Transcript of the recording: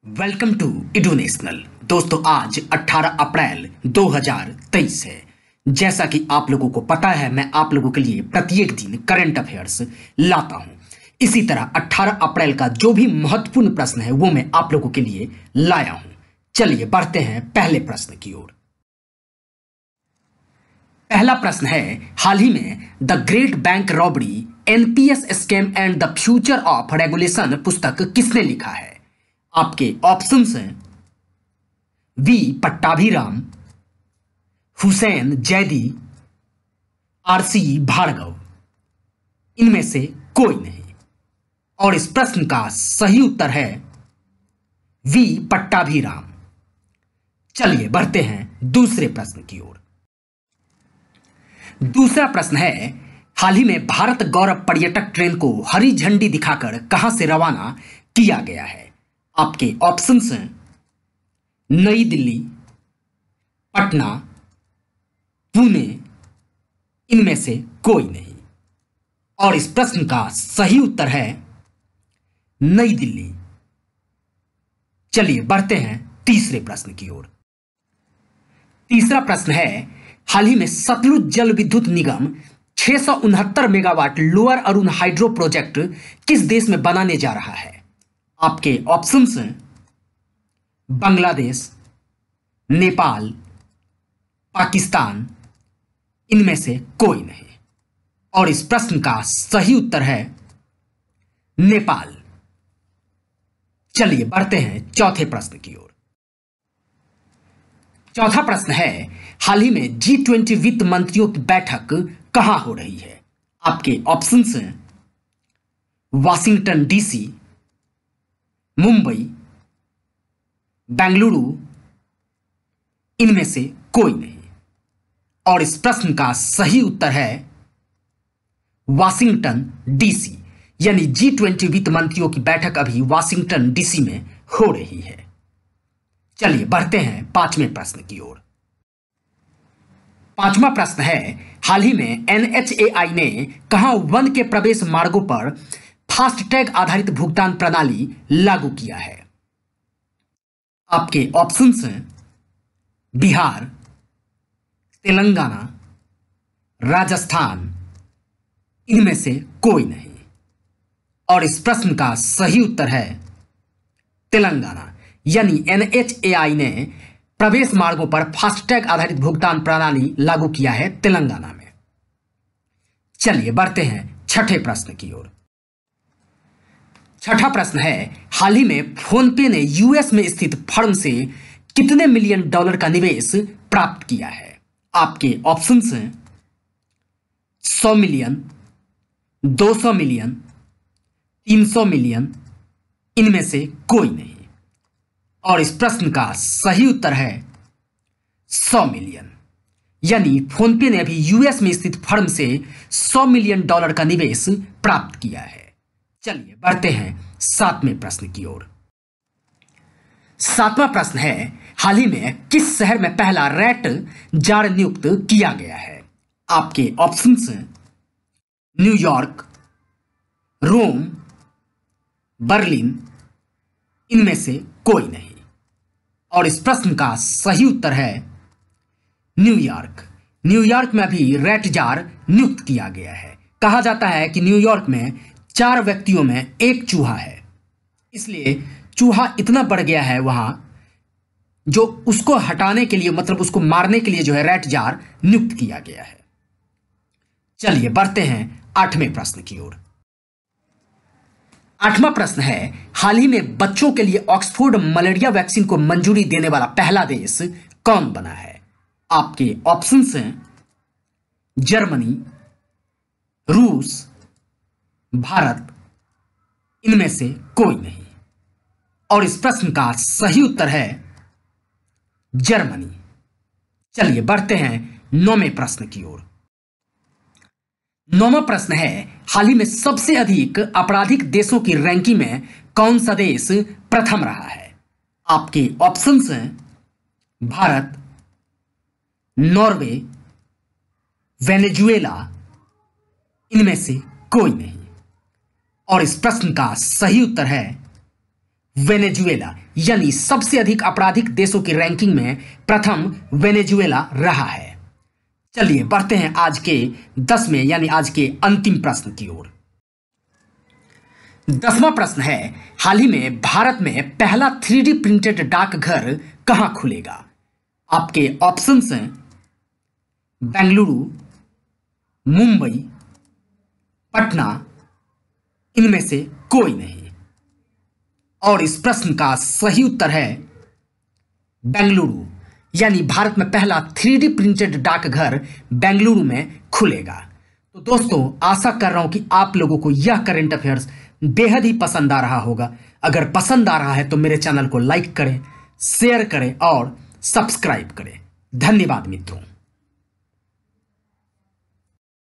Welcome to एडुनेशनल। दोस्तों, आज 18 अप्रैल 2023 है। जैसा कि आप लोगों को पता है, मैं आप लोगों के लिए प्रत्येक दिन करंट अफेयर्स लाता हूं। इसी तरह 18 अप्रैल का जो भी महत्वपूर्ण प्रश्न है वो मैं आप लोगों के लिए लाया हूं। चलिए बढ़ते हैं पहले प्रश्न की ओर। पहला प्रश्न है, हाल ही में the great bank robbery NPS scam and the future of regulation पुस्तक किसने लिखा है? आपके ऑप्शंस हैं वी पट्टाभिराम, हुसैन जैदी, आरसी भार्गव। इनमें से कोई नहीं। और इस प्रश्न का सही उत्तर है वी पट्टाभिराम। चलिए बढ़ते हैं दूसरे प्रश्न की ओर। दूसरा प्रश्न है, हाल ही में भारत गौरव पर्यटक ट्रेन को हरी झंडी दिखाकर कहां से रवाना किया गया है? आपके ऑप्शंस हैं नई दिल्ली, पटना, पुणे। इनमें से कोई नहीं। और इस प्रश्न का सही उत्तर है नई दिल्ली। चलिए बढ़ते हैं तीसरे प्रश्न की ओर। तीसरा प्रश्न है, हाल ही में सतलुज जल विद्युत निगम 669 megawatt lower Arun hydro project किस देश में बनाने जा रहा है? आपके ऑप्शंस हैं बांग्लादेश, नेपाल, पाकिस्तान। इनमें से कोई नहीं। और इस प्रश्न का सही उत्तर है नेपाल। चलिए बढ़ते हैं चौथे प्रश्न की ओर। चौथा प्रश्न है, हाल ही में G20 वित्त मंत्रियों की बैठक कहां हो रही है? आपके ऑप्शंस हैं वाशिंगटन डीसी, मुंबई, बेंगलुरु। इनमें से कोई नहीं। और इस प्रश्न का सही उत्तर है वाशिंगटन डीसी। यानी G20 वित्त मंत्रियों की बैठक अभी वाशिंगटन डीसी में हो रही है। चलिए बढ़ते हैं पांचवें प्रश्न की ओर। पांचवा प्रश्न है, हाल ही में NHAI ने कहां वन के प्रवेश मार्गों पर फास्टैग आधारित भुगतान प्रणाली लागू किया है? आपके ऑप्शंस हैं बिहार, तेलंगाना, राजस्थान। इनमें से कोई नहीं। और इस प्रश्न का सही उत्तर है तेलंगाना। यानी NHAI ने प्रवेश मार्गों पर फास्टैग आधारित भुगतान प्रणाली लागू किया है तेलंगाना में। चलिए बढ़ते हैं छठे प्रश्न की ओर। छठा प्रश्न है, हाल ही में फोनपे ने यूएस में स्थित फर्म से कितने मिलियन डॉलर का निवेश प्राप्त किया है? आपके ऑप्शंस हैं 100 मिलियन, 200 मिलियन, 300 मिलियन। इनमें से कोई नहीं। और इस प्रश्न का सही उत्तर है 100 मिलियन। यानी फोनपे ने अभी यूएस में स्थित फर्म से 100 मिलियन डॉलर का निवेश प्राप्त किया है। चलिए बढ़ते हैं सातवें प्रश्न की ओर। सातवां प्रश्न है, हाल ही में किस शहर में पहला रैट जार नियुक्त किया गया है? आपके ऑप्शंस हैं न्यूयॉर्क, रोम, बर्लिन। इनमें से कोई नहीं। और इस प्रश्न का सही उत्तर है न्यूयॉर्क। न्यूयॉर्क में अभी रैट जार नियुक्त किया गया है। कहा जाता है कि न्यूयॉर्क में 4 व्यक्तियों में एक चूहा है, इसलिए चूहा इतना बढ़ गया है वहां, जो उसको हटाने के लिए, मतलब उसको मारने के लिए जो है रैट जार नियुक्त किया गया है। चलिए बढ़ते हैं आठवें प्रश्न की ओर। आठवां प्रश्न है, हाल ही में बच्चों के लिए ऑक्सफोर्ड मलेरिया वैक्सीन को मंजूरी देने वाला पहला देश कौन बना है? आपके ऑप्शंस हैं जर्मनी, रूस, भारत। इनमें से कोई नहीं। और इस प्रश्न का सही उत्तर है जर्मनी। चलिए बढ़ते हैं नौवें प्रश्न की ओर। नौवां प्रश्न है, हाल ही में सबसे अधिक आपराधिक देशों की रैंकिंग में कौन सा देश प्रथम रहा है? आपके ऑप्शंस हैं भारत, नॉर्वे, वेनेजुएला। इनमें से कोई नहीं। और इस प्रश्न का सही उत्तर है वेनेजुएला, यानी सबसे अधिक आपराधिक देशों की रैंकिंग में प्रथम वेनेजुएला रहा है। चलिए बढ़ते हैं आज के 10वें यानी आज के अंतिम प्रश्न की ओर। 10वां प्रश्न है, हाल ही में भारत में पहला 3D प्रिंटेड डाकघर कहां खुलेगा? आपके ऑप्शंस हैं बेंगलुरु, मुंबई, पटना, इनमें से कोई नहीं। और इस प्रश्न का सही उत्तर है बेंगलुरु, यानी भारत में पहला 3D प्रिंटेड डाकघर बेंगलुरु में खुलेगा। तो दोस्तों, आशा कर रहा हूं कि आप लोगों को यह करंट अफेयर्स बेहद ही पसंद आ रहा होगा। अगर पसंद आ रहा है तो मेरे चैनल को लाइक करें, शेयर करें और सब्सक्राइब करें। धन्यवाद मित्रों।